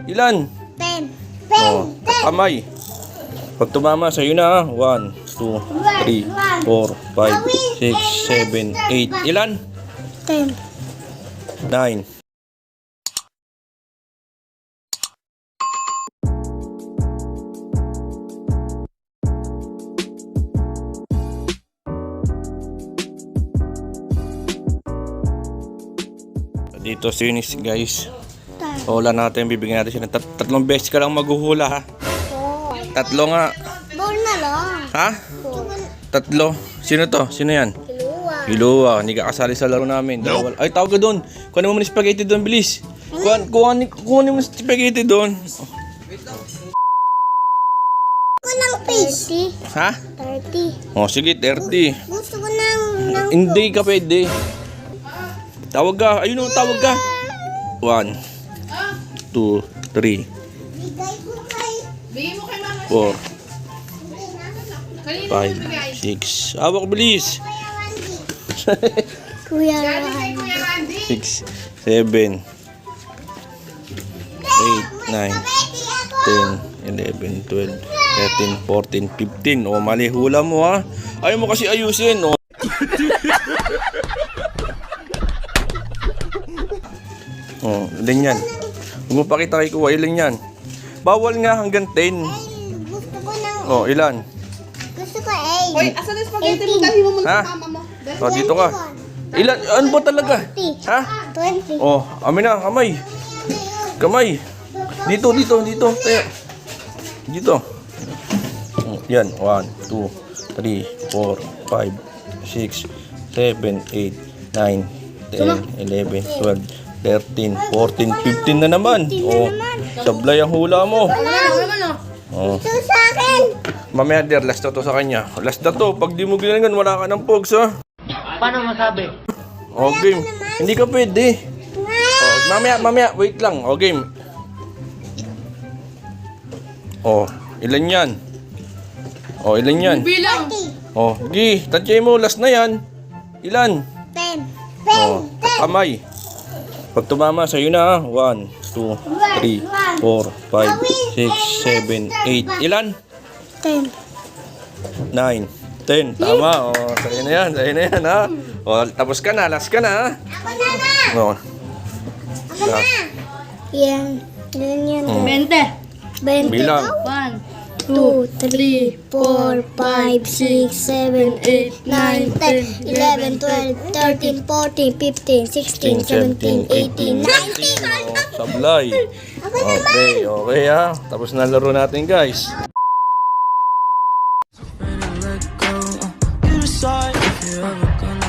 Ilan? 10. Oh, kamay. Pag tumama, sa'yo na ha. 1, 2, 3, 4, 5, 6, 7, 8. Ilan? 10. 9. Dito si Eunice guys. Hula natin, bibigyan natin siya ng tatlong beses ka lang maghuhula ha. Tatlo nga. Ball na lang. Ha? Tatlo. Sino to? Sino yan? Kiluwa. Kiluwa. Hindi ka kasali sa laro namin. Dalawa. Ay, tawag ka doon. Kuhanin mo muna spaghetti doon, bilis. Kuhanin mo spaghetti doon. Gusto ko ng fish. Ha? 30. Oh, sige, 30. Gusto ko ng Hindi ka pwede. Tawag ka. Ayun o, tawag ka. 1, 2, 3, bigay ko kay 4, Kanino 5, 6. Hawak, bilis. Kuya Kay Kuya Randy. 6, 7, 8, 9, 10, 11, 12, 13, 14, 15. O, mali hula mo ha. Ayaw mo kasi ayusin. O. Oh, ilan yan? Huwag mo pakita kay kuwa, ilan yan? Bawal nga hanggang 10. Gusto ko ng Oh, ilan? Gusto ko 8. Hoy, asan yung spaghetti mo? Dali mo muna Ha? sa mama mo. Oh, dito ka. Ilan? Ano ba talaga? Ha? 20. Oh, amin na, kamay. Kamay. Dito. Tayo. Dito. Oh, yan. 1, 2, 3, 4, 5, 6, 7, 8, 9, 10, 11, 12, 13, 14, 15 na naman. Oh, sablay ang hula mo. Oh. Ito sa akin. Mamaya der, last na to sa kanya. Last na to. Pag di mo ginalingan, wala ka ng pogs ha. Paano masabi? Oh, game. Hindi ka pwede. Oh, mamaya, wait lang. Oh, game. Oh, ilan yan? Oh, ilan yan? Bilang. Oh, gi, tansya mo, last na yan. Ilan? 10. Oh, kamay. Pag tumama, sa'yo na ha. 1, 2, 3, 4, 5, 6, 7, 8. Ilan? 10. 9, 10. Tama. Oh, sa'yo na yan ha. Oh, tapos ka na, last ka na ha. Ako na na. Oh, Ako na. Yan. Yan. 20. 20. bilang. 1, 2, 3, 4, 5, 6, 7, 8, 9, 10, 11, 12, 13, 14, 15, 16, 17, 18, 19. Oh, sablay. Okay ha. Tapos na laro natin guys. You decide if you're ever gonna